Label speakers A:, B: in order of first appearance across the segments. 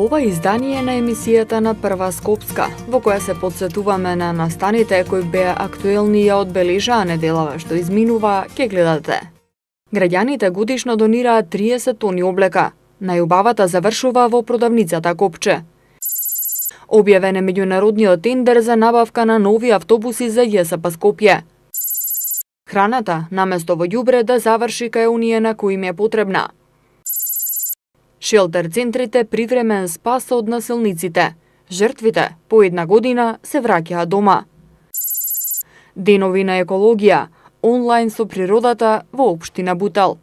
A: Ова издание на емисијата на Прва Скопска, во која се подсетуваме на настаните кои беа актуелни и ја одбележаа неделава што изминува, ќе гледате. Граѓаните годишно донираат 30 тони облека. Најубавата завршува во продавницата Копче. Објавен е меѓународниот тендер за набавка на нови автобуси за ЈСП Скопје. Храната, наместо во ѓубре, да заврши кај оние на кои им е потребна. Шелтер центрите привремен спас од насилниците. Жртвите по една година се враќаат дома. Денови на екологија, онлайн со природата во општина Бутал.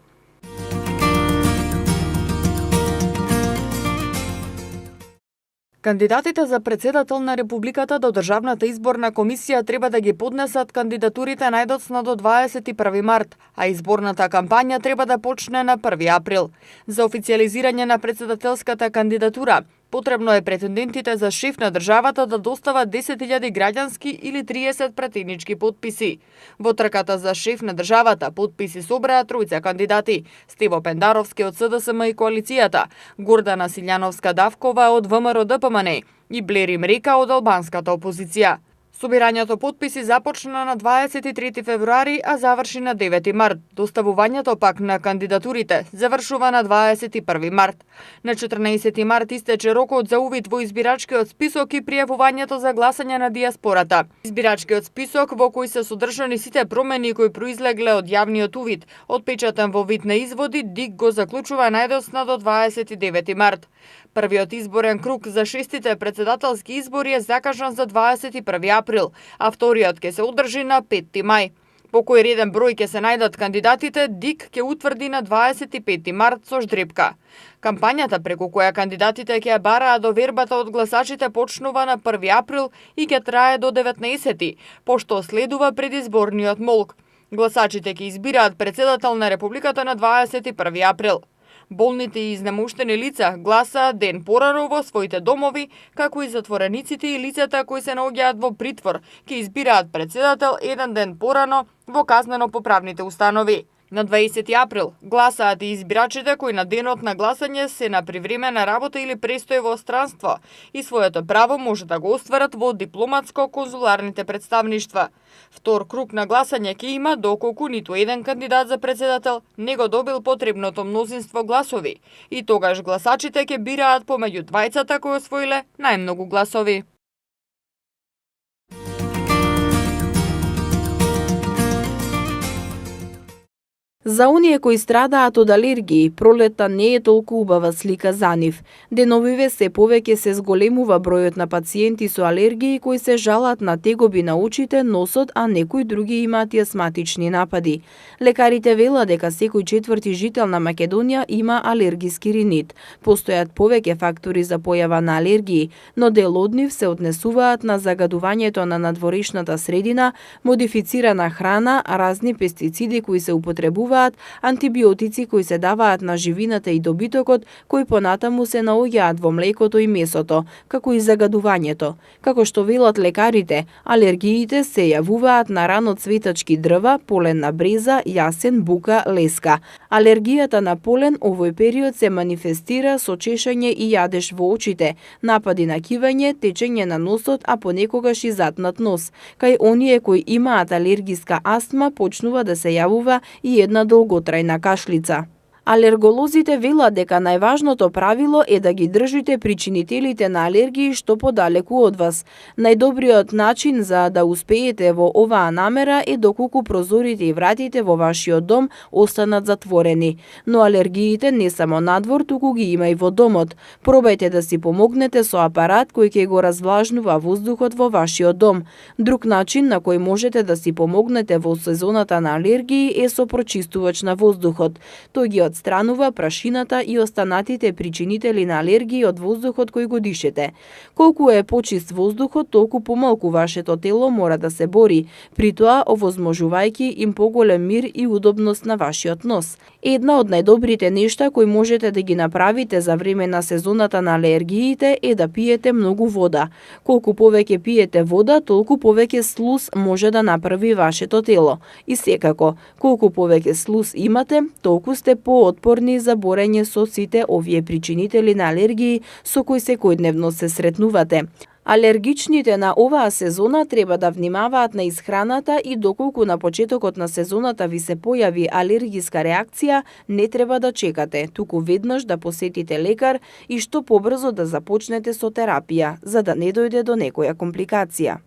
A: Кандидатите за председател на Републиката до Државната изборна комисија треба да ги поднесат кандидатурите најдоцна до 21 март, а изборната кампања треба да почне на 1 април. За официјализирање на председателската кандидатура, потребно е претендентите за шеф на државата да достават 10.000 граѓански или 30 пратенички потписи. Во трката за шеф на државата потписи собраа тројца кандидати: Стево Пендаровски од СДСМ и коалицијата, Гордана Силјановска-Давкова од ВМРО-ДПМН и Блери Мрека од албанската опозиција. Собирањето потписи започна на 23 февруари, а заврши на 9 март. Доставувањето пак на кандидатурите завршува на 21 март. На 14 март истече рокот за увид во избирачкиот список и пријавувањето за гласање на дијаспората. Избирачкиот список во кој се содржани сите промени кои произлегле од јавниот увид, отпечатан во вид на изводи, ДИК го заклучува најдоцна до 29 март. Првиот изборен круг за шестите председателски избори е закажан за 21 април, а вториот ќе се одржи на 5 мај. По кој реден број ќе се најдат кандидатите, ДИК ќе утврди на 25 март со ждрепка. Кампањата преку која кандидатите ќе ја бараат довербата од гласачите почнува на 1 април и ќе трае до 19, пошто следува предизборниот молк. Гласачите ќе избираат председател на Републиката на 21 април. Болните и изнемуштени лица гласаат ден порано во своите домови, како и затворениците и лицата кои се наоѓаат во притвор ќе избираат председател еден ден порано во казнено-поправните установи. На 20 април гласаат и избирачите кои на денот на гласање се на привремена работа или престој во странство и своето право може да го остварат во дипломатско-конзуларните представништва. Втор круг на гласање ќе има доколку ниту еден кандидат за председател не го добил потребното мнозинство гласови и тогаш гласачите ќе бираат помеѓу двајцата кои освоиле најмногу гласови.
B: За оние кои страдаат од алергии, пролетта не е толку убава слика за нив. Деновиве се повеќе се зголемува бројот на пациенти со алергии кои се жалат на тегоби на очите, носот, а некои други имаат и астматични напади. Лекарите велат дека секој четврти жител на Македонија има алергиски ринит. Постојат повеќе фактори за појава на алергии, но дел од нив се однесуваат на загадувањето на надворешната средина, модифицирана храна, разни пестициди кои се употребуваат, антибиотици кои се даваат на живината и добитокот, кои понатаму се наоѓаат во млекото и месото, како и загадувањето. Како што велат лекарите, алергиите се јавуваат на раноцветачки дрва, полен на бреза, јасен, бука, леска. Алергијата на полен овој период се манифестира со чешање и јадеж во очите, напади на кивање, течење на носот, а понекогаш и затнат нос. Кај оние кои имаат алергиска астма почнува да се јавува и една долготрајна кашлица. Алерголозите велат дека најважното правило е да ги држите причинителите на алергии што подалеку од вас. Најдобриот начин за да успеете во оваа намера е доколку прозорите и вратите во вашиот дом останат затворени. Но алергиите не само надвор, туку ги има и во домот. Пробајте да си помогнете со апарат кој ќе го развлажнува воздухот во вашиот дом. Друг начин на кој можете да си помогнете во сезоната на алергии е со прочистувач на воздухот. Тој ги отстранува прашината и останатите причинители на алергии од воздухот кој го дишете. Колку е почист воздухот, толку помалку вашето тело мора да се бори, при тоа овозможувајќи им поголем мир и удобност на вашиот нос. Една од најдобрите нешта кои можете да ги направите за време на сезоната на алергиите е да пиете многу вода. Колку повеќе пиете вода, толку повеќе слуз може да направи вашето тело. И секако, колку повеќе слуз имате, толку сте поотпорни за борење со сите овие причинители на алергии со кои секојдневно се сретнувате. Алергичните на оваа сезона треба да внимаваат на исхраната и доколку на почетокот на сезоната ви се појави алергиска реакција, не треба да чекате, туку веднаш да посетите лекар и што побрзо да започнете со терапија, за да не дојде до некоја компликација.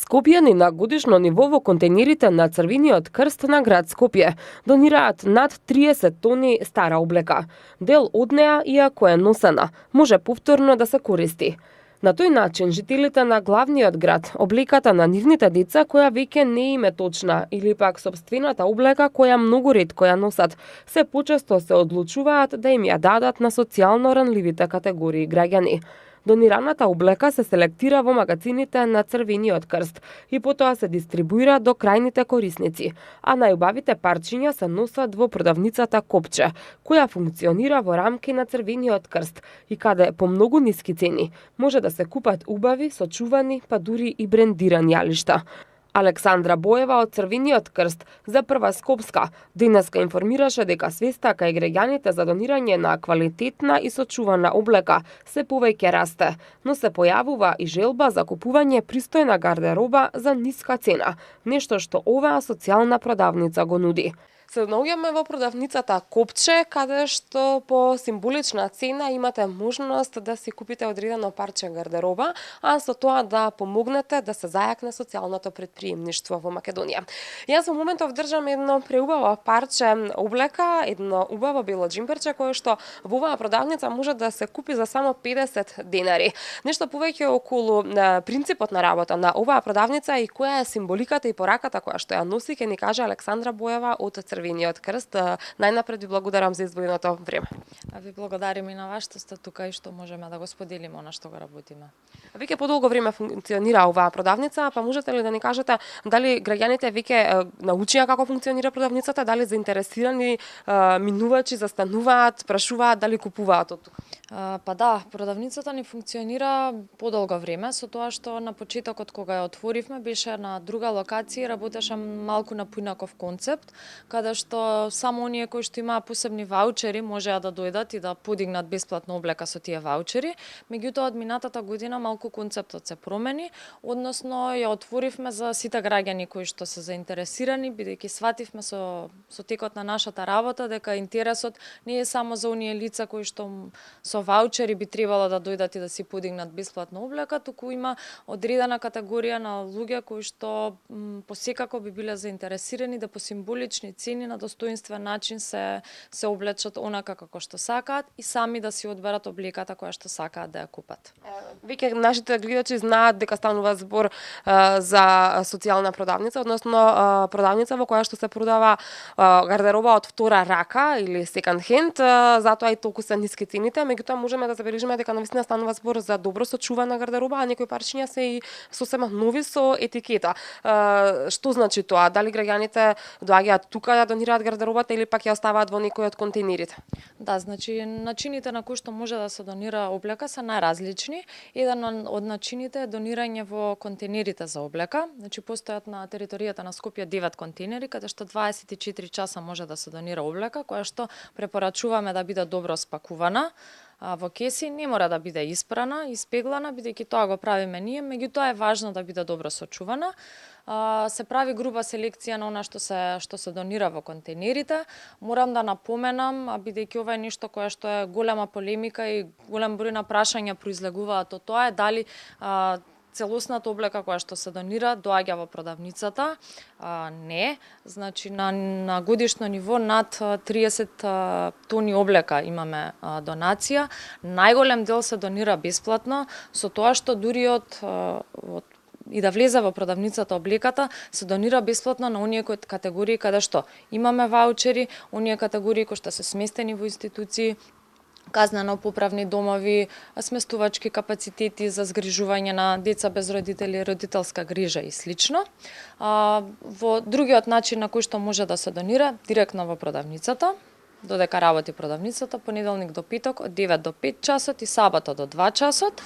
C: Скопјани на годишно ниво во контейнерите на Црвениот крст на град Скопје донираат над 30 тони стара облека. Дел од неа, иако е носена, може повторно да се користи. На тој начин, жителите на главниот град, облеката на нивните деца која веќе не им е точна или пак собствената облека која многу ретко ја носат, се почесто се одлучуваат да им ја дадат на социјално ранливите категории граѓани. Донираната облека се селектира во магазините на Црвениот крст и потоа се дистрибуира до крајните корисници, а најубавите парчиња се носат во продавницата Копче, која функционира во рамки на Црвениот крст и каде по многу ниски цени може да се купат убави, сочувани, па дури и брендирани јалишта. Александра Боева од Црвениот крст за Прва Скопска денеска информираше дека свеста кај граѓаните за донирање на квалитетна и сочувана облека се повеќе расте, но се појавува и желба за купување пристојна гардероба за ниска цена, нешто што оваа социјална продавница го нуди. Се наоѓаме во продавницата Копче, каде што по символична цена имате можност да си купите одредено парче гардероба, а со тоа да помогнете да се зајакне социјалното претприемништво во Македонија. Јас во моментов држам едно преубаво парче облека, едно убаво бело џимперче кое што во оваа продавница може да се купи за само 50 денари. Нешто повеќе околу принципот на работа на оваа продавница и која е символиката и пораката која што ја носи, ќе ни каже Александра Боева од Црвениот крст. Најнапред ви благодарам за издвоеното време.
D: А ви благодарим и на вас што сте тука и што можеме да го споделиме она што го работиме.
C: Веќе подолго време функционира оваа продавница, па можете ли да ни кажете дали граѓаните веќе научија како функционира продавницата, дали заинтересирани минувачи застануваат, прашуваат дали купуваат од тука?
D: Па да, продавницата ни функционира подолго време, со тоа што на почетокот кога ја отворивме беше на друга локација, работеше малку на поинаков концепт, каде што само оние кои што имаа посебни ваучери можеа да дојдат и да подигнат бесплатно облека со тие ваучери. Меѓутоа од минатата година малку концептот се промени, односно ја отворивме за сите граѓани кои што се заинтересирани, бидејќи свативме со текот на нашата работа дека интересот не е само за оние лица кои што со ваучери би требало да дојдат и да си подигнат бесплатно облека, туку има одредена категорија на луѓе кои што посекако би биле заинтересирани да по символични цени на достоинствен начин се облечат онака како што сакаат и сами да си одберат облеката која што сакаат да ја купат.
C: Веќе нашите гледачи знаат дека станува збор за социјална продавница, односно продавница во која што се продава гардероба од втора рака или second hand, затоа и толку се ниски цените, меѓутоа можеме да забележиме дека навистина станува збор за добро сочувана гардероба, а некои парчиња се и сосема нови со етикета. Што значи тоа? Дали граѓаните доаѓаат тука да донираат гардеробата или пак ја оставаат во некој од контейнерите?
D: Да, значи начините на кои што може да се донира облека се најразлични. Еден од начините е донирање во контейнерите за облека. Значи постојат на територијата на Скопје 9 контейнери каде што 24 часа може да се донира облека, која што препорачуваме да биде добро спакувана во кеси, не мора да биде испрана, испеглана, бидејќи тоа го правиме ние, меѓутоа е важно да биде добро сочувана. Се прави груба селекција на она што се донира во контейнерите. Морам да напоменам, бидејќи ова е нешто кое што е голема полемика и голем број на прашања произлегуваат од тоа, е дали целосната облека која што се донира доаѓа во продавницата. Не, значи на годишно ниво над 30 тони облека имаме донација. Најголем дел се донира бесплатно, со тоа што дури и да влезе во продавницата облеката, се донира бесплатно на оние категории каде што имаме ваучери, оние категории кои што се сместени во институции, казнено-поправни домови, сместувачки капацитети за згрижување на деца без родители, родителска грижа и слично. Во другиот начин на кој што може да се донира, директно во продавницата, додека работи продавницата, понеделник до петок од 9 до 5 часот и сабота до 2 часот.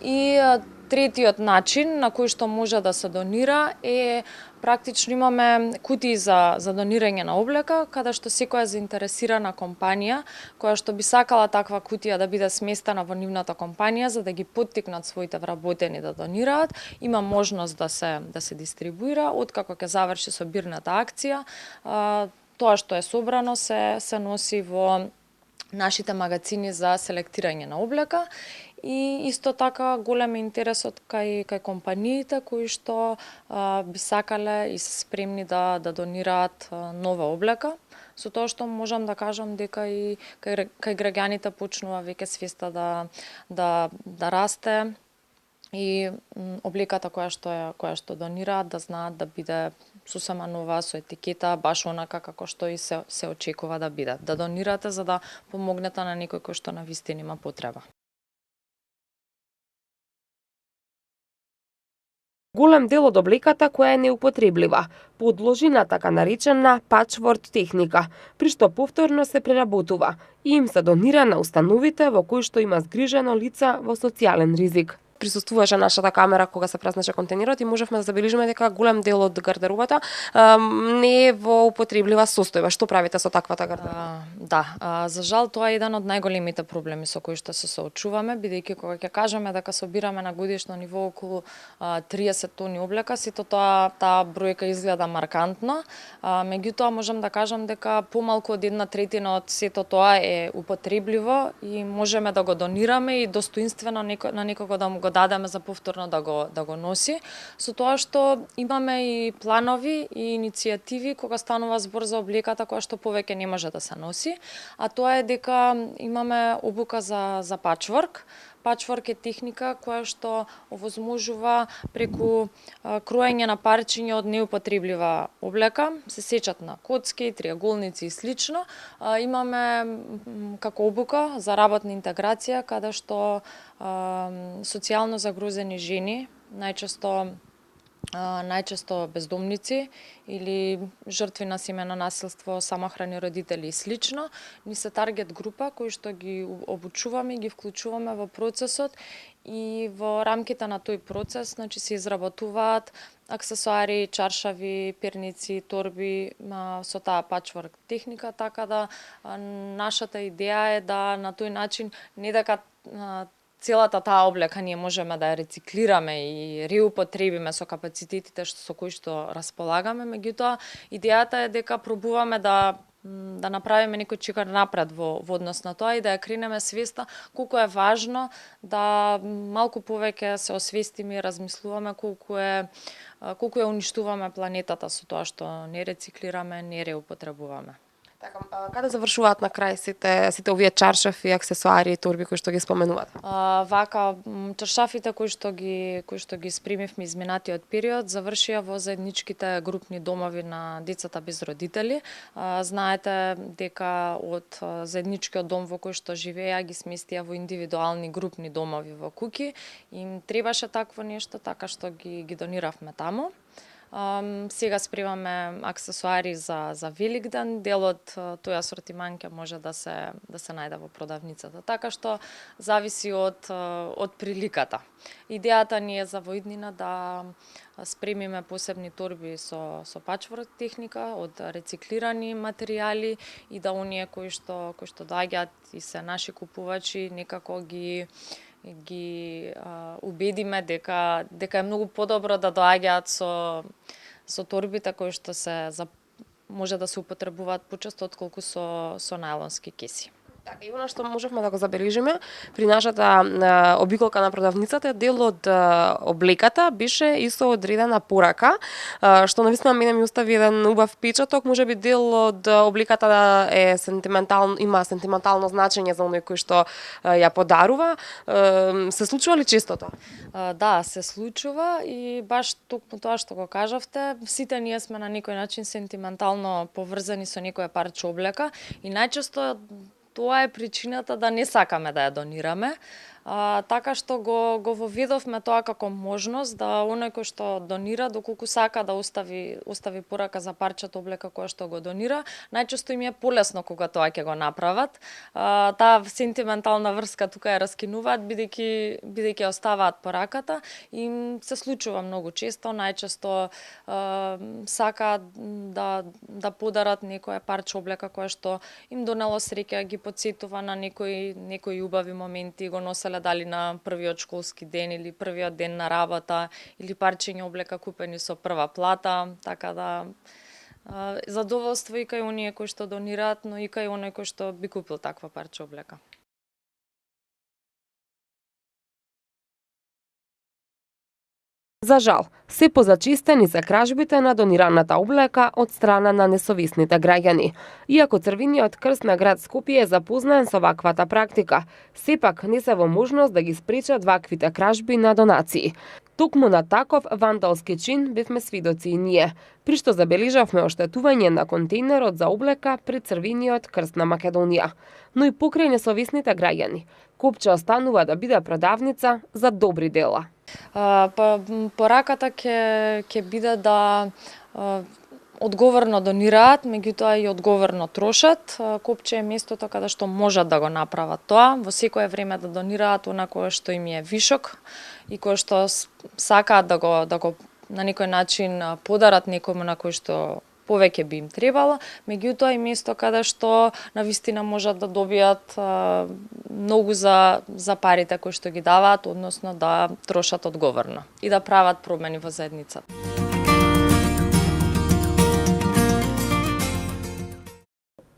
D: И третиот начин на кој што може да се донира е практично имаме кутии за донирање на облека, каде што секоја заинтересирана компанија која што би сакала таква кутија да биде сместена во нивната компанија за да ги поттикнат своите вработени да донираат, има можност да се дистрибуира откако ќе заврши собирната акција. Тоа што е собрано се носи во нашите магазини за селектирање на облека и исто така голем е интересот кај компаниите кои што би сакале и се спремни да донираат нова облека. Со тоа што можам да кажам дека и кај граѓаните почнува веќе свеста да расте и облеката која што донираат да знаат да биде сосема нова, со етикета, баш онака како што и се очекува да биде. Да донирате за да помогнете на некој кој што навистина има потреба.
C: Голем дел од облеката која е неупотреблива подложи на така наречена пачворд техника, при што повторно се преработува и им се донира на установите во кои што има згрижено лица во социјален ризик. Присуствуваше нашата камера кога се празнеше контейнерот и можевме да забележиме дека голем дел од гардеробата не е во употреблива состојба. Што правите со таквата гардероба?
D: За жал тоа е еден од најголемите проблеми со кои што се соочуваме, бидејќи кога ќе кажеме дека собираме на годишно ниво околу 30 тони облека, сето таа бројка изгледа маркантно, меѓутоа можам да кажам дека помалку од 1/3 од сето тоа е употребливо и можеме да го донираме и достоинствено на некого да му го дадеме за повторно да го носи, со тоа што имаме и планови и иницијативи кога станува збор за облеката која што повеќе не може да се носи, а тоа е дека имаме обука за пачворк. Пачворк е техника која што овозможува преку кроење на парчиња од неупотреблива облека, се сечат на коцки, триаголници и слично. Имаме како обука за работна интеграција каде што социјално загрозени жени, најчесто бездомници или жртви на семејно насилство, самохрани родители и слично, ни се таргет група кои што ги обучуваме и ги вклучуваме во процесот и во рамките на тој процес, значи се изработуваат аксесоари, чаршави, перници, торби со таа пачворк техника, така да нашата идеја е да на тој начин не дека целата таа облека ние можеме да ја рециклираме и реупотребиме со капацитетите со кои што располагаме, меѓутоа идејата е дека пробуваме да направиме некој чекор напред во однос на тоа и да ја кренеме свеста колку е важно да малку повеќе се освестиме и размислуваме колку ја уништуваме планетата со тоа што не рециклираме, не реупотребуваме.
C: Така, каде завршуваат на крај сите овие чаршафи, аксесоари и торби кои што ги споменувате?
D: Чаршафите кои што ги спремивме изминатиот период завршија во заедничките групни домови на децата без родители. Знаете дека од заедничкиот дом во кој што живеа ги сместија во индивидуални групни домови во куќи. Им требаше такво нешто, така што ги дониравме таму. Сега спремаме аксесоари за Великден, дел од тој асортиман ќе може да се најде во продавницата, така што зависи од приликата. Идејата ни е за воиднина да спремиме посебни торби со пачворк техника од рециклирани материјали и да оние кои што доаѓаат и се наши купувачи некако ги убедиме дека е многу подобро да доаѓаат со торбите кои што може да се употребуваат почесто отколку со најлонски кеси.
C: Така, и она што можевме да го забележиме при нашата обиколка на продавницата, дел од облеката беше исто одредена порака, што навистина мене ми остави еден убав впечаток, можеби дел од облеката има сентиментално значење за оној кој што ја подарува. Се случува ли често тоа?
D: Да, се случува и баш токму тоа што го кажавте, сите ние сме на некој начин сентиментално поврзани со некоја парче облека и најчесто тоа е причината да не сакаме да ја донираме. така што го воведовме тоа како можност да оној кој што донира, доколку сака да остави порака за парчето облека која што го донира, најчесто им е полесно кога тоа ќе го направат. Таа сентиментална врска тука ја раскинуваат бидејќи оставаат пораката и им се случува многу често, најчесто сакаат да подарат некоја парче облека која што им донело среќа, ги потсетува на некои убави моменти, го носеле дали на првиот школски ден или првиот ден на работа или парчење облека купени со прва плата, така да задоволство и кај оние кои што донираат, но и кај оној кој што би купил таква парче облека.
C: За жал, се позачистени се кражбите на донираната облека од страна на несовисните граѓани. Иако Црвениот крст на град Скопје е запознаен со ваквата практика, сепак не се во можност да ги спречат ваквите кражби на донации. Токму на таков вандалски чин бевме свидоци и ние, при што забележавме оштетување на контейнерот за облека пред Црвениот крст на Македонија. Но и покрај несовисните граѓани, Копче останува да биде продавница за добри дела.
D: Пораката ќе биде да одговорно донираат, меѓутоа и одговорно трошат. Копче е местото каде што можат да го направат тоа, во секое време да донираат она кое што им е вишок и кое што сакаат да го на некој начин подарат некому на кој што повеќе би им требало, меѓутоа и место каде што навистина можат да добијат многу за парите кои што ги даваат, односно да трошат одговорно и да прават промени во заедницата.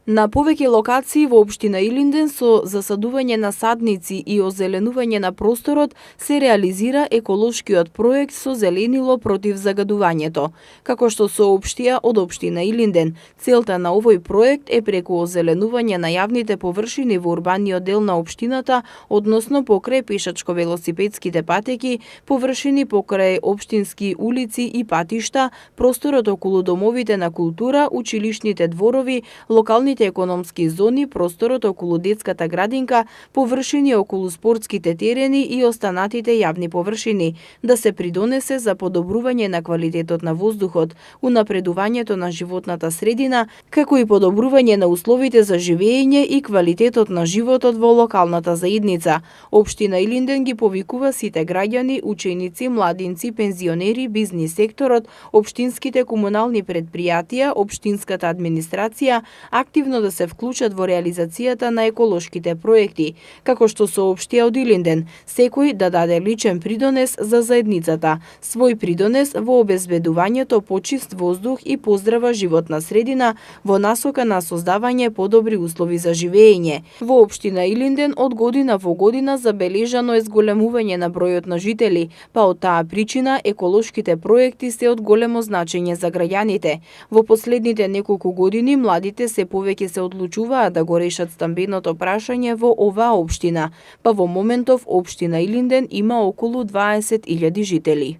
B: На повеќе локации во општина Илинден со засадување на садници и озеленување на просторот се реализира еколошкиот проект со зеленило против загадувањето. Како што соопштија од општина Илинден, целта на овој проект е преку озеленување на јавните површини во урбаниот дел на општината, односно покрај пешачко-велосипедските патеки, површини покрај општински улици и патишта, просторот околу домовите на култура, училишните дворови, локалните економски зони, просторот околу детската градинка, површини околу спортските терени и останатите јавни површини, да се придонесе за подобрување на квалитетот на воздухот, унапредувањето на животната средина, како и подобрување на условите за живење и квалитетот на животот во локалната заедница. Општина Илинден ги повикува сите граѓани, ученици, младинци, пензионери, бизнис секторот, општинските комунални предпријатија, општинската администрација, активно да се вклучат во реализацијата на еколошките проекти, како што соопштија од Илинден, секој да даде личен придонес за заедницата, свој придонес во обезбедувањето почист воздух и поздрава животна средина во насока на создавање подобри услови за живење. Во општина Илинден од година во година забележано е зголемување на бројот на жители, па од таа причина еколошките проекти се од големо значење за граѓаните. Во последните неколку години младите се повеќе се одлучуваат да го решат стамбеното прашање во оваа општина, па во моментов општина Илинден има околу 20.000 жители.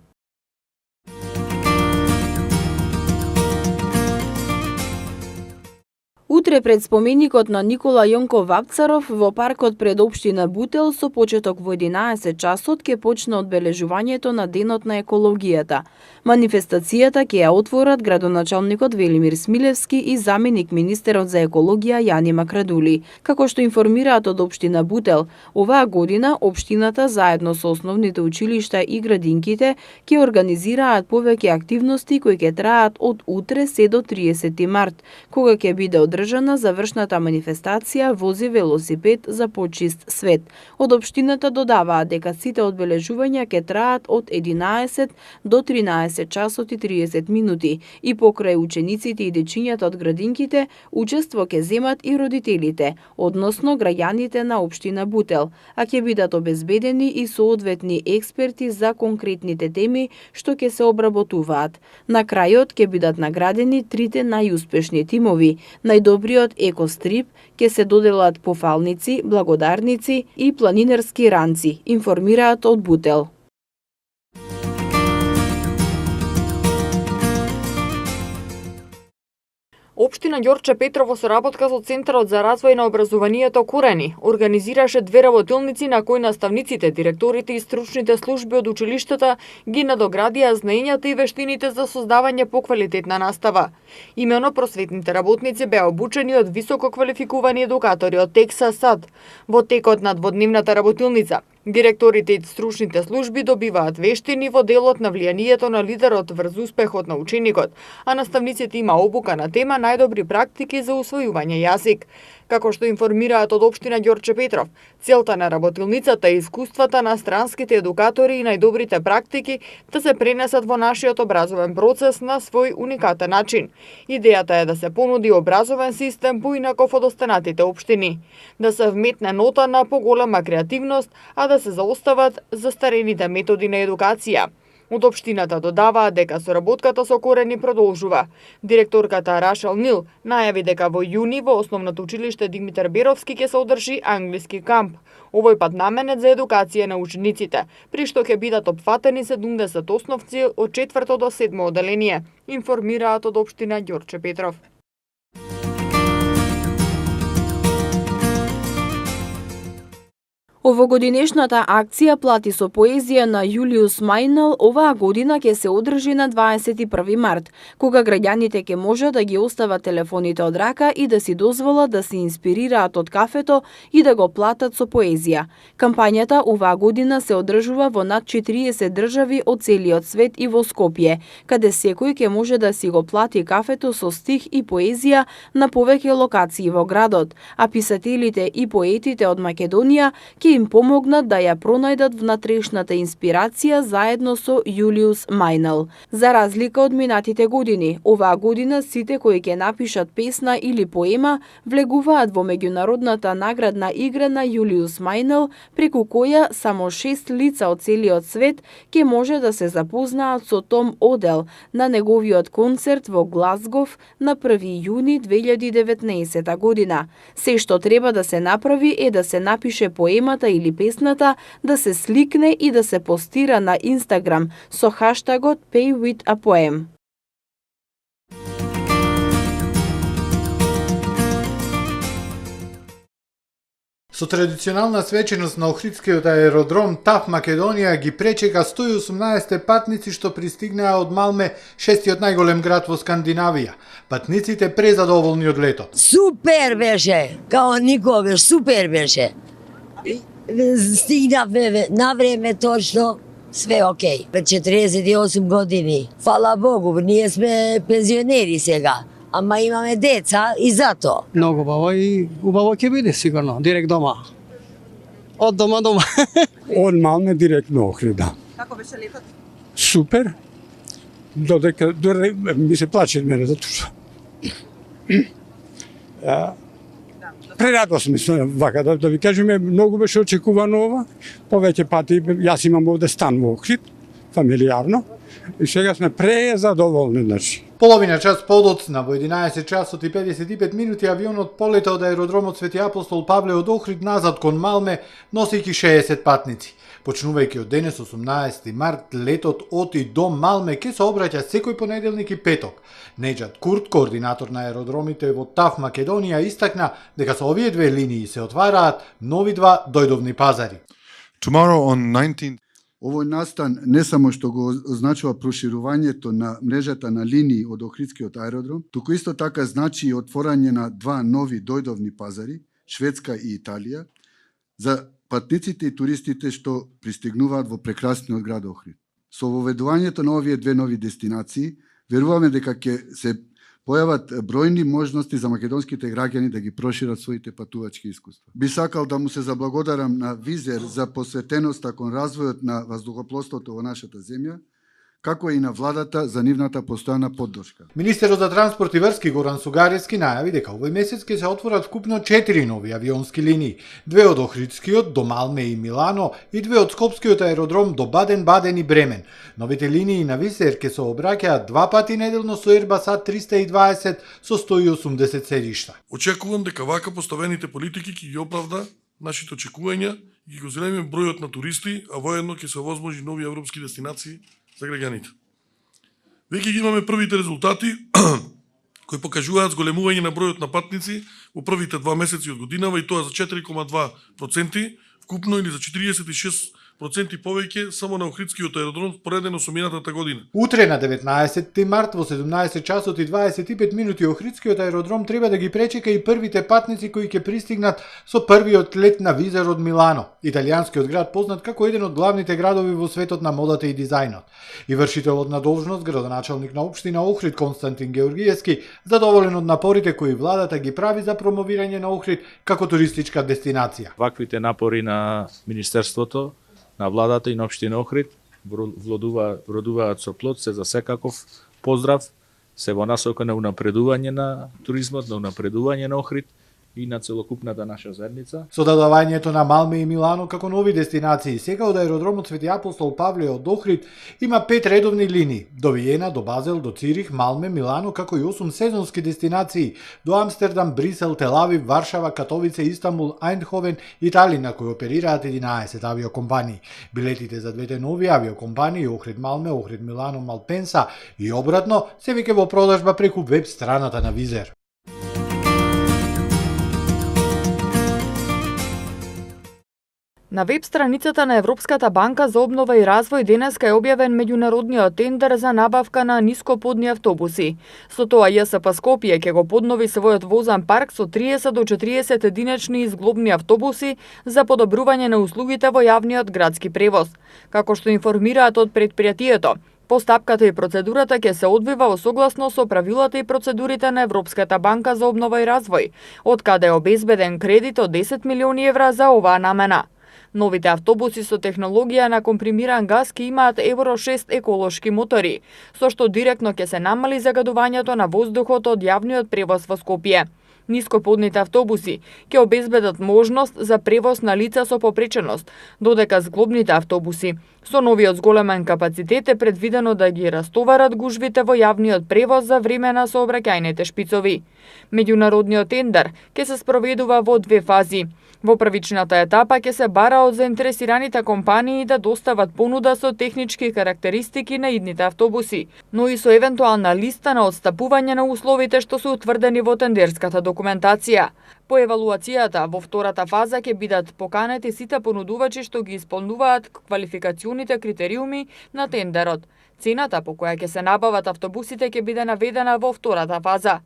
B: Утре пред споменикот на Никола Јонков Вапцаров во паркот пред општина Бутел со почеток во 11 часот ќе почне одбележувањето на Денот на екологијата. Манифестацијата ќе ја отворат градоначалникот Велимир Смилевски и заменик министерот за екологија Јани Макрадули. Како што информираат од општина Бутел, оваа година општината заедно со основните училишта и градинките ќе организираат повеќе активности кои ќе траат од утре се до 30 март, кога ќе биде одржана завршната манифестација Вози велосипед за почист свет. Од општината додаваат дека сите одбележувања ќе траат од 11 до 13 часот и 30 минути и покрај учениците и дечињата од градинките учество ќе земат и родителите, односно граѓаните на општина Бутел, а ќе бидат обезбедени и соодветни експерти за конкретните теми што ќе се обработуваат. На крајот ќе бидат наградени трите најуспешни тимови. Најдобриот екострип ќе се доделат пофалници, благодарници и планинарски ранци, информираат од Бутел.
A: Општина Ѓорче Петров во соработка со Центарот за развој на образованието Корени организираше 2 работилници на кои наставниците, директорите и стручните служби од училиштата ги надоградија знаењата и вештините за создавање поквалитетна настава. Имено просветните работници беа обучени од високо квалификувани едукатори од Текса САД. Во текот на дводневната работилница директорите и стручните служби добиваат вештини во делот на влијанието на лидерот врз успехот на ученикот, а наставниците има обука на тема најдобри практики за усвојување јазик. Како што информираат од општина Ѓорче Петров, целта на работилницата е искуствата на странските едукатори и најдобрите практики да се пренесат во нашиот образовен процес на свој уникатен начин. Идејата е да се понуди образовен систем поинаков од останатите општини, да се вметне нота на поголема креативност, а да се заостават застарените методи на едукација. Од општината додаваат дека соработката со Корени продолжува. Директорката Рашел Нил најави дека во јуни во основното училиште Димитар Беровски ќе се одржи англиски камп. Овој пат наменет за едукација на учениците, при што ќе бидат опфатени 70 основци од 4 до 7 оделение, информираат од општина Ѓорче Петров.
B: Овогодинешната акција Плати со поезија на Јулиус Мајнел оваа година ќе се одржи на 21 март, кога граѓаните ќе може да ги остават телефоните од рака и да си дозволат да се инспирираат од кафето и да го платат со поезија. Кампањата оваа година се одржува во над 40 држави од целиот свет и во Скопје, каде секој ќе може да си го плати кафето со стих и поезија на повеќе локации во градот, а писателите и поетите од Македонија ќе им помогнат да ја пронајдат внатрешната инспирација заедно со Јулиус Мајнел. За разлика од минатите години, оваа година сите кои ќе напишат песна или поема влегуваат во меѓународната наградна игра на Јулиус Мајнел, преку која само 6 лица од целиот свет ќе може да се запознаат со Том Одел на неговиот концерт во Глазгов на 1 јуни 2019 година. Се што треба да се направи е да се напише поемата или песната, да се сликне и да се постира на Инстаграм со хаштагот PayWithAPoem.
E: Со традиционална свеченост на Охридскиот аеродром ТАФ Македонија ги пречека 118 патници што пристигнаа од Малме, шестиот најголем град во Скандинавија. Патниците презадоволни од летот.
F: Супер беше, као никогаш, супер беше. Стигнавме на време точно, све окей. 48 години. Фала Богу, ние сме пензионери сега, ама имаме деца и зато.
G: Многу убаво и убаво ќе биде сигурно, директ дома. Од дома дома.
H: Од Малме директно Охрида.
I: Како беше летот?
H: Супер. Додека ми се плаче мене затоа што прерадосни сме вака да ви кажеме, многу беше очекувано ова. Повеќе пати јас имам овде стан во Охрид, фамилиарно, и сега сме презадоволни, значи.
E: Половина час подоцна, во 11 часот и 55 минути, авионот полета од аеродромот Свети Апостол Павле од Охрид назад кон Малме, носејќи 60 патници. Почнувајќи од денес 18 март, летот од и до Малме ќе се обраќа секој понеделник и петок. Неџат Курт, координатор на аеродромите во ТАФ Македонија, истакна дека со овие две линии се отвараат нови два дојдовни пазари.
J: Tomorrow on 19
K: Овој настан не само што го означува проширувањето на мрежата на линии од Охридскиот аеродром, туку исто така значи и отворање на два нови дојдовни пазари, Шведска и Италија, за патниците и туристите што пристигнуваат во прекрасниот град Охрид. Со воведувањето на овие две нови дестинации, веруваме дека ќе се појават бројни можности за македонските граѓани да ги прошират своите патувачки искуства. Би сакал да му се заблагодарам на Визер за посветеноста кон развојот на воздухопловството во нашата земја, како и на владата за нивната постојана поддршка.
E: Министерот за транспорт и врски Горан Сугарески најави дека овој месец ќе се отворат вкупно 4 нови авионски линии, две од Охридскиот до Малме и Милано и две од Скопскиот аеродром до Баден-Баден и Бремен. Новите линии на Визер ќе се обраќаат два пати неделно со Airbus A320 со 180 седишта.
L: Очекувам дека вака поставените политики ќе ги оправда нашите очекувања и ќе го зелеме бројот на туристи, а воедно ќе се овозможи нови европски дестинации за граѓаните. Веќе ги имаме првите резултати кои покажуваат зголемување на бројот на патници во првите 2 месеци од годинава и тоа за 4,2%, вкупно или за 46% повеќе само на Охридскиот аеродром споредено со минатата година.
E: Утре на 19 март во 17 часот и 25 минути Охридскиот аеродром треба да ги пречека и првите патници кои ќе пристигнат со првиот лет на Визер од Милано, италијанскиот град познат како еден од главните градови во светот на модата и дизајнот. И вршителот на должност, градоначалник на општина Охрид Константин Георгиевски, задоволен од напорите кои владата ги прави за промовирање на Охрид како туристичка дестинација.
I: Ваквите напори на Министерството, на владата и на општина Охрид вродуваат со плод, се за секаков поздрав, се во насока на унапредување на туризмот, на унапредување на Охрид и на целокупната наша заедница.
E: Со додавањето на Малме и Милано како нови дестинации, сега од аеродромот Свети Апостол Павле од Охрид има 5 редовни линии, до Виена, до Базел, до Цирих, Малме, Милано, како и 8 сезонски дестинации, до Амстердам, Брисел, Телавив, Варшава, Катовице, Истанбул, Айндховен и Талин, на кои оперираат 11 авиокомпании. Билетите за двете нови авиокомпании, Охрид Малме, Охрид Милано, Малпенса и обратно, се веќе во продажба преку веб страната на Визер.
A: На веб страницата на Европската банка за обнова и развој денеска е објавен меѓународниот тендер за набавка на нископодни автобуси. Со тоа ЈСП Скопје ќе го поднови својот возен парк со 30 до 40 единични изглобни автобуси за подобрување на услугите во јавниот градски превоз. Како што информираат од предпријатието, постапката и процедурата ќе се одвива во согласно со правилата и процедурите на Европската банка за обнова и развој, од каде е обезбеден кредит од 10 милиони евра за оваа намена. Новите автобуси со технологија на компримиран газ ќе имаат Евро 6 еколошки мотори, со што директно ќе се намали загадувањето на воздухот од јавниот превоз во Скопје. Нископодните автобуси ќе обезбедат можност за превоз на лица со попреченост, додека зглобните автобуси со новиот зголемен капацитет е предвидено да ги растоварат гужвите во јавниот превоз за време на сообраќајните шпицови. Меѓународниот тендер ќе се спроведува во 2 фази. Во првичната етапа ќе се бара од заинтересираните компании да достават понуда со технички карактеристики на идните автобуси, но и со евентуална листа на отстапување на условите што се утврдени во тендерската документација. По евалуацијата во втората фаза ќе бидат поканети сите понудувачи што ги исполнуваат квалификационите критериуми на тендерот. Цената по која ќе се набават автобусите ќе биде наведена во втората фаза.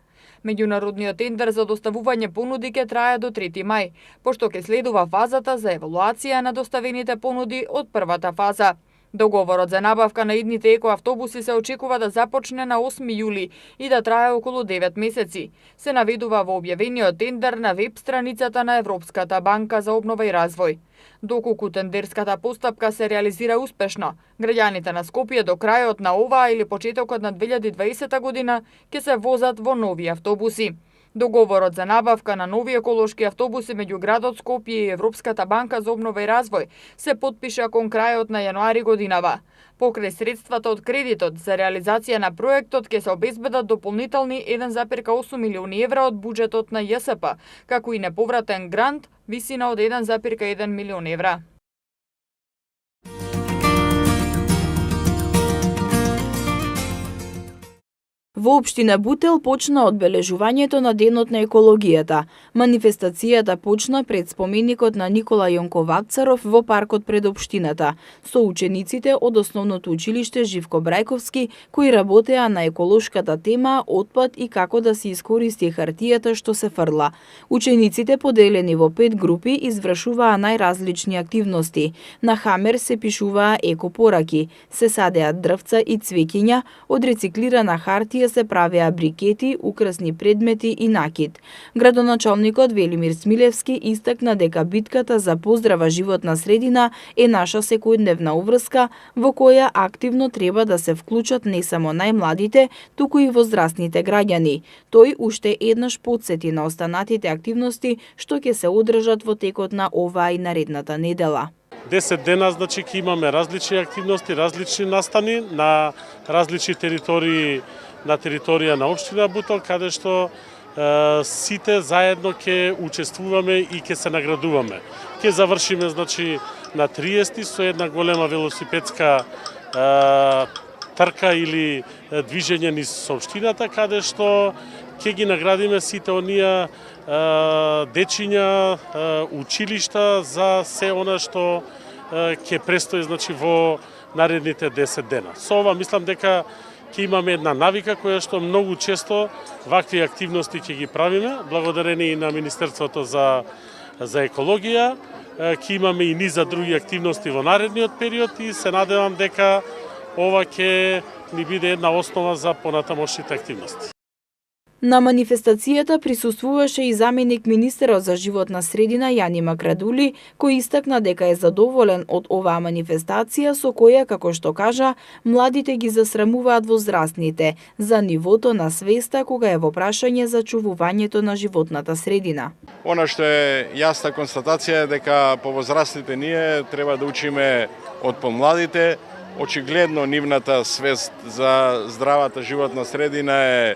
A: Меѓународниот тендер за доставување понуди ќе трае до 3 мај, пошто ќе следува фазата за евалуација на доставените понуди од првата фаза. Договорот за набавка на идните екоавтобуси се очекува да започне на 8 јули и да трае околу 9 месеци. Се наведува во објавениот тендер на веб страницата на Европската банка за обнова и развој. Доколку тендерската постапка се реализира успешно, граѓаните на Скопје до крајот на оваа или почетокот на 2020 година ќе се возат во нови автобуси. Договорот за набавка на нови еколошки автобуси меѓу градот Скопје и Европската банка за обнова и развој се потпиша кон крајот на јануари годинава. Покрај средствата од кредитот за реализација на проектот ќе се обезбедат дополнителни 1,8 милиони евра од буџетот на ЈСП, како и неповратен грант висина од 1,1 милион евра.
B: Во општина Бутел почна одбележувањето на Денот на екологијата. Манифестацијата почна пред споменикот на Никола Јонков Вапцаров во паркот пред општината, со учениците од Основното училиште Живко Брајковски, кои работеа на еколошката тема отпад и како да се искористи хартијата што се фрла. Учениците, поделени во 5 групи, извршуваа најразлични активности. На хамер се пишуваа екопораки, се садеа дрвца и цвеќиња, од рециклирана хартија се правеа брикети, украсни предмети и накид. Градоначалникот Велимир Смилевски истакна дека битката за поздрава животна средина е наша секојдневна уврска во која активно треба да се вклучат не само најмладите, туку и возрастните граѓани. Тој уште еднаш потсети на останатите активности што ќе се одржат во текот на оваа и наредната недела.
M: 10 дена, значи, ќе имаме различни активности, различни настани на различни територии на територија на општина Бутел, каде што сите заедно ќе учествуваме и ќе се наградуваме. Ќе завршиме, значи, на 30 со една голема велосипедска трка или движење низ општината, каде што ќе ги наградиме сите оние дечиња, училишта за се она што ќе престои значи во наредните 10 дена. Со ова мислам дека ќе имаме една навика која што многу често вакви активности ќе ги правиме, благодарение и на Министерството за екологија, ќе имаме и низа други активности во наредниот период и се надевам дека ова ќе ни биде една основа за понатамошните активности.
B: На манифестацијата присуствуваше и заменик министерот за животна средина Јани Макрадули, кој истакна дека е задоволен од оваа манифестација со која, како што кажа, младите ги засрамуваат возрастните за нивото на свеста кога е во прашање за чувувањето на животната средина.
N: Она што е јасна констатација е дека по возрастните ние треба да учиме од помладите. Очигледно нивната свест за здравата животна средина е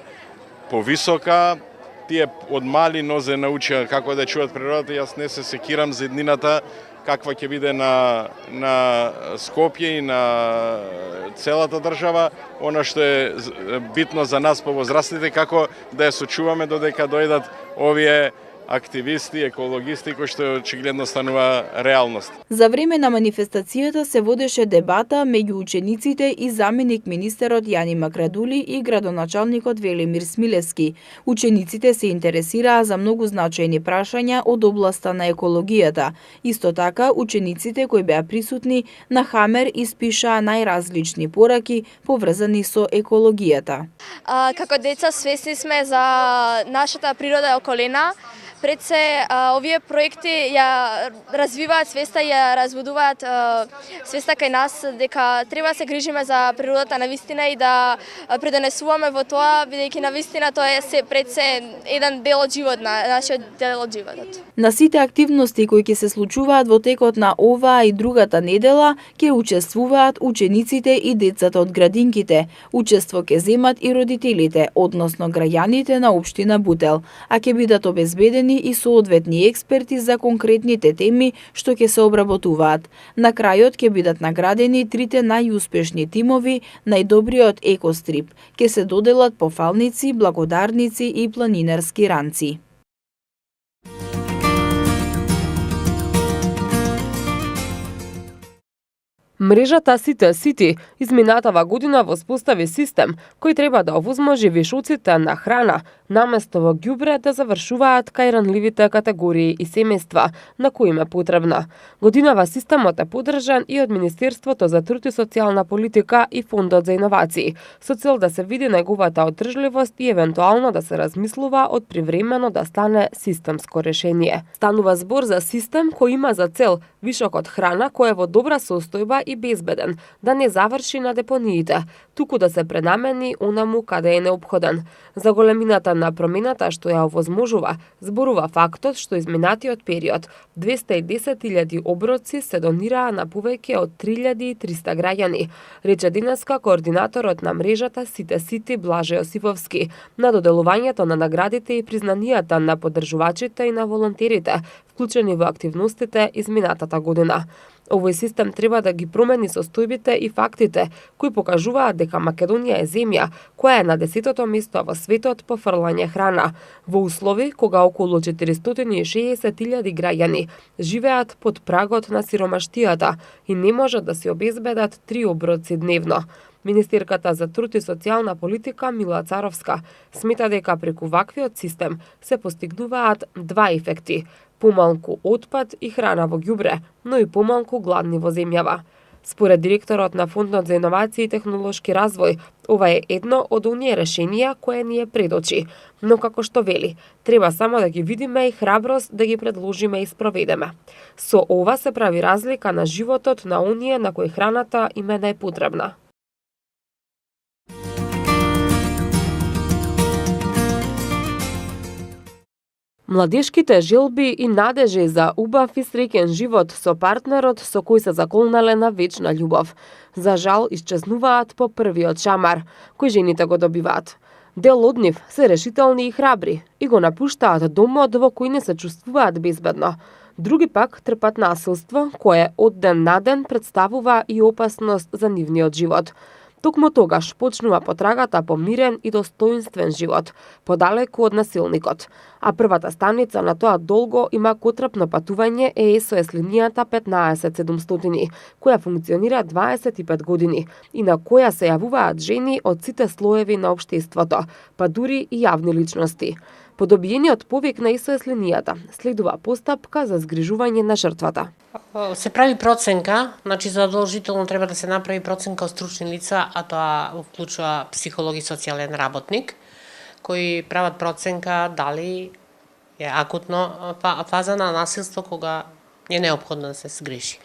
N: повисока. Тие од мали нозе научија како да чуваат природата. Јас не се секирам за еднината каква ќе биде на Скопје и на целата држава. Она што е битно за нас по возрастните како да ја сочуваме додека дојдат овие активисти, екологисти кои што очигледно станува реалност.
B: За време на манифестацијата се водеше дебата меѓу учениците и заменик министерот Јани Макрадули и градоначалникот Велимир Смилевски. Учениците се интересираа за многу значајни прашања од областа на екологијата. Исто така, учениците кои беа присутни на Хамер испишаа најразлични пораки поврзани со екологијата.
O: Како деца свесни сме за нашата природа и околина. Пред се, овие проекти ја развиваат свеста и ја разбудуваат свеста кај нас дека треба да се грижиме за природата на вистина и да придонесуваме во тоа, бидејќи на вистина тоа е се пред се еден дел од живот, нашиот дел од животот.
B: На сите активности кои ќе се случуваат во текот на оваа и другата недела ќе учествуваат учениците и децата од градинките. Учество ќе земат и родителите, односно граѓаните на општина Бутел, а ќе бидат обезбедени и соодветни експерти за конкретните теми што ќе се обработуваат. На крајот ќе бидат наградени трите најуспешни тимови, најдобриот екострип. Ќе се доделат пофалници, благодарници и планинарски ранци.
C: Мрежата Сите Сити изминатава година воспостави систем кој треба да овозможи вишоците на храна наместо во ѓубре да завршуваат кај ранливите категории и семејства на кои им е потребна. Годинава системот е поддржан и од Министерството за труд и социјална политика и Фондот за иновации, со цел да се види неговата одржливост и евентуално да се размислува од привремено да стане системско решение. Станува збор за систем кој има за цел вишокот храна кој е во добра состојба и безбеден, да не заврши на депониите, туку да се пренамени онаму каде е неопходен. За големината на промената што ја овозможува, зборува фактот што изминатиот период 210.000 оброци се донираа на повеќе од 3.300 граѓани, рече денеска координаторот на мрежата Сите Сити Блаже Јосифовски на доделувањето на наградите и признанијата на поддржувачите и на волонтерите, вклучени во активностите изминатата година. Овој систем треба да ги промени состојбите и фактите кои покажуваат дека Македонија е земја која е на 10-то место во светот по фрлање храна, во услови кога околу 460.000 граѓани живеат под прагот на сиромаштијата и не можат да се обезбедат 3 оброци дневно. Министерката за труд и социјална политика Мила Царовска смета дека преку ваквиот систем се постигнуваат два ефекти: помалку отпад и храна во ѓубре, но и помалку гладни во земјава. Според директорот на Фондот за иновации и технолошки развој, ова е едно од оние решенија кое ни е пред очи, но како што вели, треба само да ги видиме и храброст да ги предложиме и спроведеме. Со ова се прави разлика на животот на оние на кои храната им е најпотребна. Младешките желби и надежи за убав и среќен живот со партнерот со кој се заколнале на вечна љубов, за жал исчезнуваат по првиот шамар, кој жените го добиваат. Дел од нив се решителни и храбри и го напуштаат домот во кој не се чувствуваат безбедно. Други пак трпат насилство, кое од ден на ден представува и опасност за нивниот живот. Токму тогаш почнува потрагата по мирен и достоинствен живот, подалеку од насилникот. А првата станица на тоа долго има котрапно патување е СОС линијата 15700, која функционира 25 години и на која се јавуваат жени од сите слоеви на општеството, па дури и јавни личности. По добиениот повик на СОС линијата следува постапка за згрижување на жртвата.
P: Се прави проценка, значи задолжително треба да се направи проценка од стручни лица, а тоа вклучува психолог и социјален работник, кои прават проценка дали е акутно фаза на насилство кога е неопходно да се згрижи.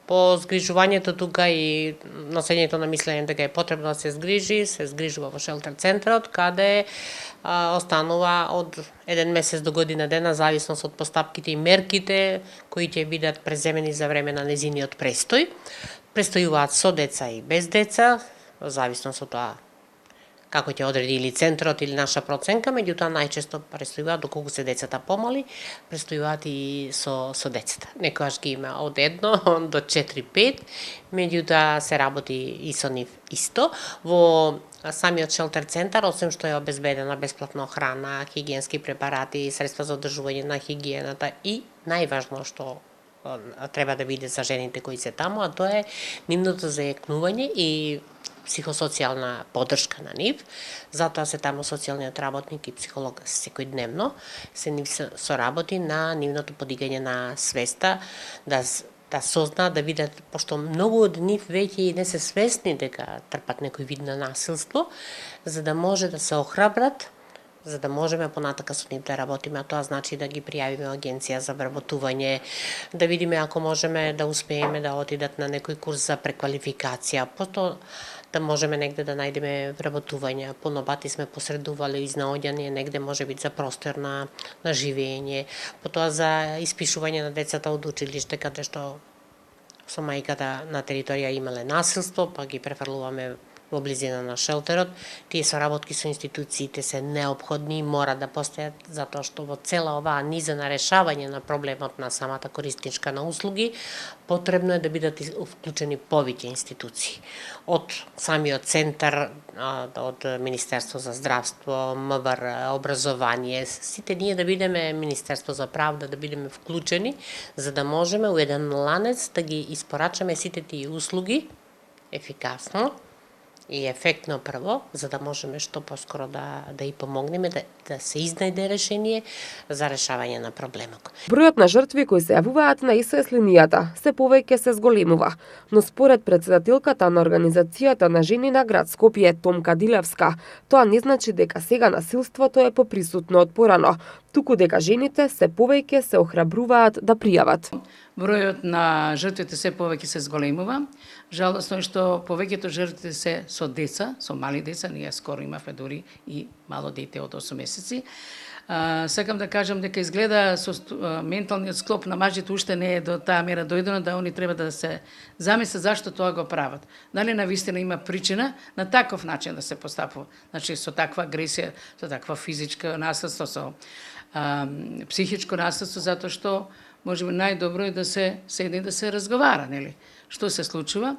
P: По згрижувањето тука и носењето на мислење дека е потребно да се згрижува во шелтер центарот, каде останува од 1 месец до година дена, зависност од постапките и мерките кои ќе бидат преземени за време на незиниот престој. Престојуваат со деца и без деца, во зависност од тоа како ќе одреди или центарот или наша проценка, меѓутоа најчесто престојуваат доколку се децата помали, престојуваат и со децата. Некогаш ги има од 1 до 4-5, меѓутоа се работи и со нив исто. Во самиот шелтер центар, освен што е обезбедена бесплатна храна, хигиенски препарати, средства за одржување на хигиената и најважно што треба да биде за жените кои се таму, а тоа е нивното зајакнување и психосоцијална поддршка на нив. Затоа се таму социјалниот работник и психолог секојдневно се нив соработи на нивното подигање на свеста, да сознаат, да видат, пошто многу од нив веќе и не се свесни дека трпат некој вид на насилство, за да може да се охрабрат, за да можеме понатака со нив да работиме, а тоа значи да ги пријавиме агенција за вработување, да видиме ако можеме да успееме да отидат на некој курс за преквалификација, пото да можеме негде да најдеме вработување. Понобати сме посредувале изнаоѓање негде можеби за простор на живење, потоа за испишување на децата од училиште каде што со мајката на територија имале насилство, па ги префрлуваме во близина на шелтерот. Тие соработки со институциите се неопходни и мора да постојат, затоа што во цела оваа низа на решавање на проблемот на самата користничка на услуги, потребно е да бидат вклучени повеќе институции. Од самиот центар, од Министерство за здравство, МВР, образование, сите ние да бидеме Министерство за правда, да бидеме вклучени, за да можеме у еден ланец да ги испорачаме сите тие услуги ефикасно и ефектно прво, за да можеме што поскоро да и помогнеме да се изнајде решение за решавање на проблемот.
C: Бројот на жртви кои се јавуваат на СОС линијата се повеќе се зголемува, но според претседателката на Организацијата на жени на град Скопје Томка Дилевска, тоа не значи дека сега насилството е поприсутно од порано, туку дека жените се повеќе се охрабруваат да пријават.
Q: Бројот на жртвите се повеќе се зголемува. Жалосно е што повеќето жртви се со деца, со мали деца, ние скоро имавме дури и мало дете од 8 месеци. Сакам да кажам дека изгледа со менталниот склоп на мажите уште не е до таа мера дојдено да они треба да се замислат зашто тоа го прават. Дали навистина има причина на таков начин да се постапува? Значи со таква агресија, со таква физичка насилство, со психичко насилство, затоа што можеби најдобро е да се седне да се разговара, нели? Што се случува?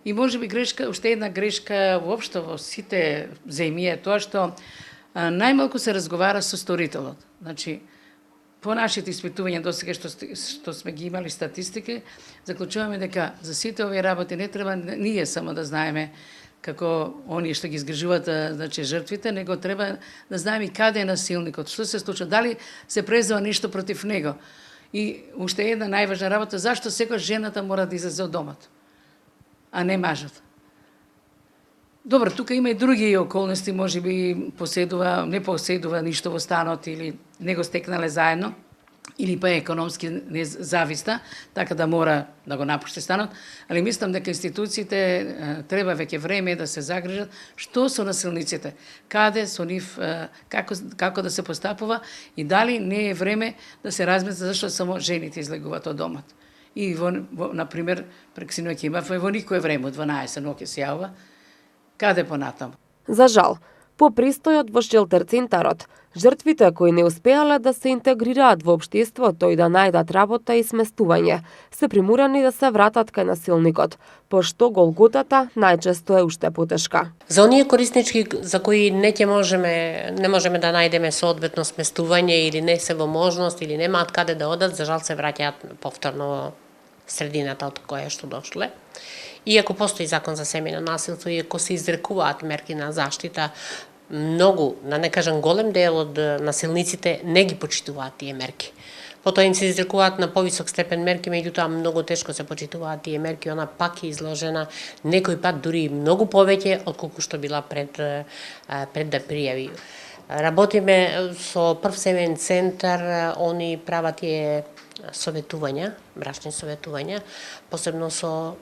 Q: И можеби грешка, уште една грешка воопшто во сите земји е тоа што најмалку се разговара со сторителот. Значи, по нашите испитувања досега што сме ги имали статистики, заклучуваме дека за сите овие работи не треба ние само да знаеме како оние што ги изгрижуваат, значи жртвите, него треба да знаеме каде е насилникот, што се случува, дали се презува нешто против него. И уште една најважна работа, зашто секој жената мора да излезе од домот, а не мажот. Добро, тука има и други околности, можеби не поседува ништо во станот или не го стекнале заедно, или па економски не зависта, така да мора да го напушти станот, али мислам дека институциите треба веќе време да се загрижат што со насилниците, каде со нив, како да се постапува и дали не е време да се размисля зашто само жените излегуваат од домот. И например, прек синоќа имавме во никое време, од 12 ноќе се јавува, каде понатаму?
C: За жал, По престојот во шелтер центарот, жртвите кои не успеале да се интегрираат во општеството и да најдат работа и сместување, се приморани да се вратат кај насилникот, пошто голготата најчесто е уште потешка.
P: За оние кориснички за кои не можеме да најдеме соодветно сместување или не се во можност или немаат каде да одат, за жал се враќаат повторно во средината од која што дошле. Иако постои закон за семејно насилство, иако се изрекуваат мерки на заштита, многу, да не кажам голем дел од насилниците не ги почитуваат тие мерки. Потоа им се изрекуваат на повисок степен мерки, меѓутоа многу тешко се почитуваат тие мерки, она пак е изложена некој пат дури многу повеќе отколку што била пред да пријави. Работиме со прв семеен центар, они прават тие советувања, брачни советувања, посебно со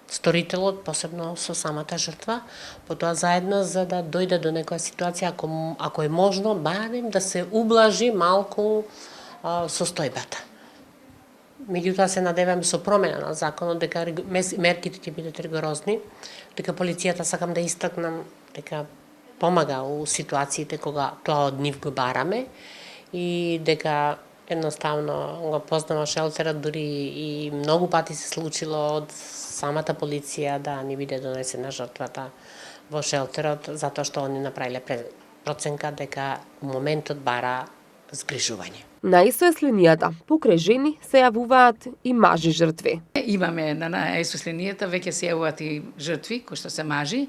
P: сторителот, посебно со самата жртва, потоа заедно за да дојде до некоја ситуација, ако е можно, барем да се ублажи малку состојбата. Меѓутоа се надевам со промена на законот дека мерките ќе бидат ригорозни, дека полицијата, сакам да истакнам, дека помага у ситуациите кога тоа од нив го бараме и дека едноставно го познава шелтерот, дури и многу пати се случило од самата полиција да ни биде донесена жртвата во шелтерот, затоа што они направиле проценка дека моментот бара згрижување.
C: На СОС линијата покрај жени се јавуваат и мажи жртви.
Q: Имаме на СОС линијата веќе се јавуваат и жртви кои што се мажи,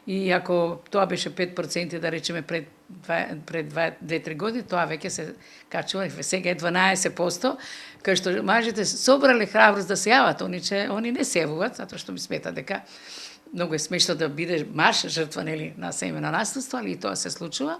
Q: и ако тоа беше 5%, да речеме пред 2-3 години, тоа веќе се качува, сега е 12%, кај што мажите собрале храброст да се јават, они не се јавуваат, затоа што ми смета дека многу е смешно да бидеш маж жртва, нели, на семејно насилство, али и тоа се случува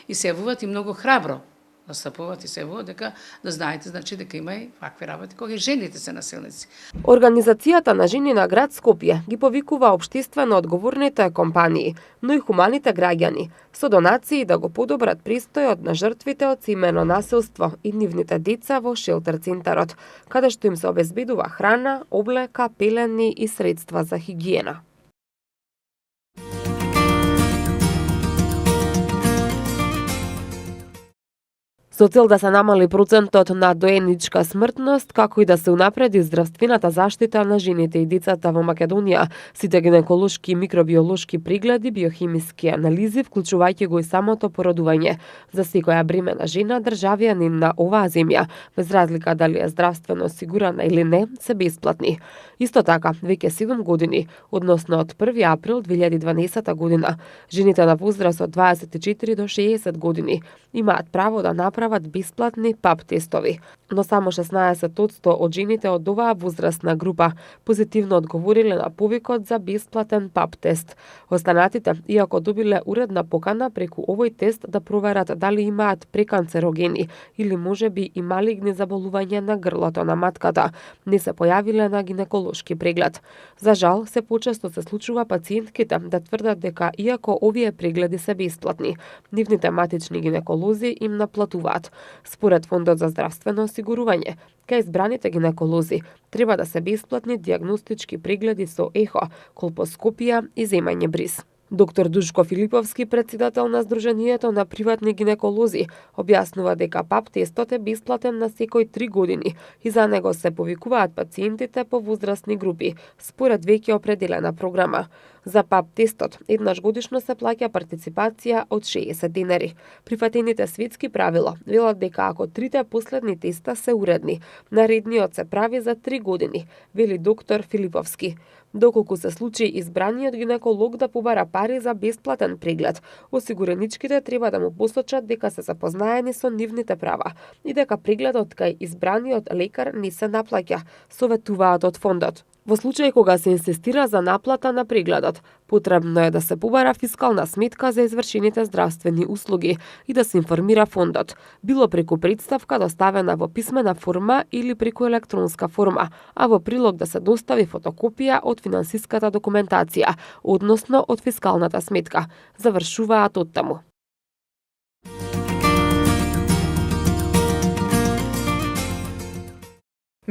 Q: и се јавуваат и многу храбро. Настапуваат и се јавуваат дека да знаете, значи дека има и вакви работи кога жените се насилници.
C: Организацијата на жени на град Скопје ги повикува општествено одговорните компании, но и хуманите граѓани со донации да го подобрат пристојот на жртвите од семејно насилство и нивните деца во шелтер центарот, каде што им се обезбедува храна, облека, пелени и средства за хигиена. Со цел да се намали процентот на доеничка смртност, како и да се унапреди здравствената заштита на жените и децата во Македонија, сите гинеколошки и микробиолошки прегледи, биохимиски анализи, вклучувајќи го и самото породување, за секоја бремена жена државјанин на оваа земја, без разлика дали е здравствено осигурана или не, се бесплатни. Исто така, веќе 7 години, односно од 1 април 2012 година, жените на возраст од 24 до 60 години имаат право да направат бесплатни ПАП тестови, но само 16% од жените од оваа возрастна група позитивно одговориле на повикот за бесплатен ПАП тест. Останатите, иако добиле уредна покана преку овој тест да проверат дали имаат преканцерогени или можеби и малигни заболувања на грлото на матката, не се појавиле на гинеколошки преглед. За жал, се почесто се случува пациентките да тврдат дека иако овие прегледи се бесплатни, нивните матични гинеколози им наплатуваат. Според Фондот за здравствено осигурување, кај избраните гинеколози треба да се бесплатни дијагностички прегледи со ехо, колпоскопија и земање бриз. Доктор Душко Филиповски, председател на Сдруженијето на приватни гинеколози, објаснува дека ПАП тестот е бесплатен на секој 3 години и за него се повикуваат пациентите по возрастни групи, според веќе определена програма. За ПАП тестот еднаш годишно се плаќа партиципација од 60 денари. Прифатените светски правила велат дека ако трите последни теста се уредни, наредниот се прави за 3 години, вели доктор Филиповски. Доколку се случи избраниот гинеколог да побара пари за бесплатен преглед, осигуреничките треба да му посочат дека се запознаени со нивните права и дека прегледот кај избраниот лекар не се наплаќа, советуваат од фондот. Во случај кога се инсистира за наплата на прегледот, потребно е да се побара фискална сметка за извршените здравствени услуги и да се информира фондот, било преку представка доставена во писмена форма или преку електронска форма, а во прилог да се достави фотокопија од финансиската документација, односно од фискалната сметка, завршуваат оттаму.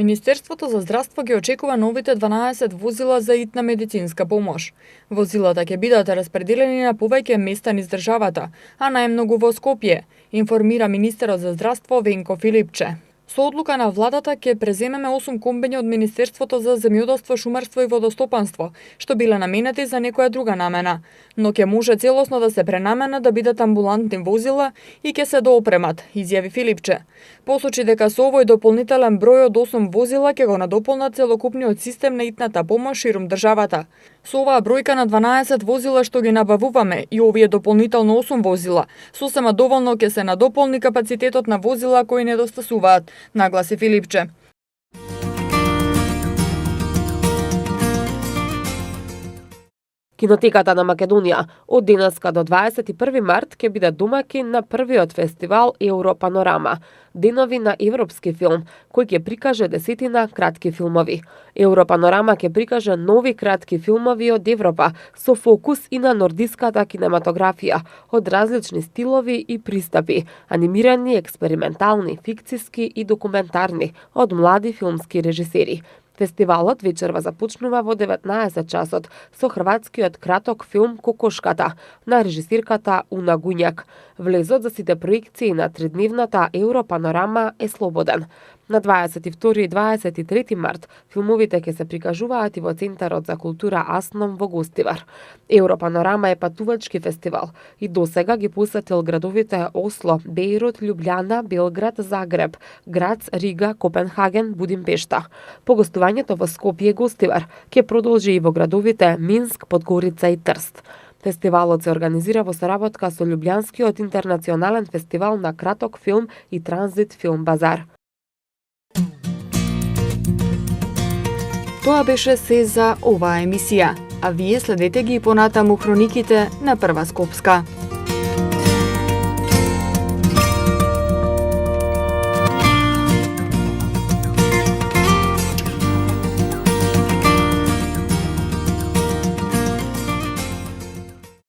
A: Министерството за здравство ги очекува новите 12 возила за итна медицинска помош. Возилата ќе бидат распределени на повеќе места низ државата, а најмногу во Скопје, информира министерот за здравство Венко Филипче. Со одлука на владата ќе преземеме 8 комбини од Министерството за земјоделство, шумарство и водостопанство, што биле наменети за некоја друга намена, но ќе може целосно да се пренаменат да бидат амбулантни возила и ќе се доопремат, изјави Филипче. Посочи дека со овој дополнителен број од 8 возила ќе го надополнат целокупниот систем на итната помош ширум државата. Со оваа бројка на 12 возила што ги набавуваме и овие дополнително 8 возила, сосема доволно ќе се надополни капацитетот на возила кои недостасуваат, нагласи Филипче.
C: Кинотеката на Македонија од денеска до 21 март ќе биде домаќин на првиот фестивал Европанорама, денови на европски филм, кој ќе прикаже десетина кратки филмови. Европанорама ќе прикаже нови кратки филмови од Европа со фокус и на нордиската кинематографија, од различни стилови и пристапи, анимирани, експериментални, фикциски и документарни, од млади филмски режисери. Фестивалот вечерва започнува во 19 часот со хрватскиот краток филм Кокошката на режисирката Уна Гуњак. Влезот за сите проекции на тридневната Европанорама е слободен. На 22 и 23 март филмовите ќе се прикажуваат и во Центарот за култура Асном во Гостивар. Европанорама е патувачки фестивал и досега ги посетил градовите Осло, Бејрут, Љубљана, Белград, Загреб, Грац, Рига, Копенхаген, Будимпешта. По гостувањето во Скопје и Гостивар ќе продолжи и во градовите Минск, Подгорица и Трст. Фестивалот се организира во соработка со Љубљанскиот интернационален фестивал на краток филм и Транзит филм базар.
A: Тоа беше се за оваа емисија, а вие следете ги понатаму хрониките на Прва Скопска.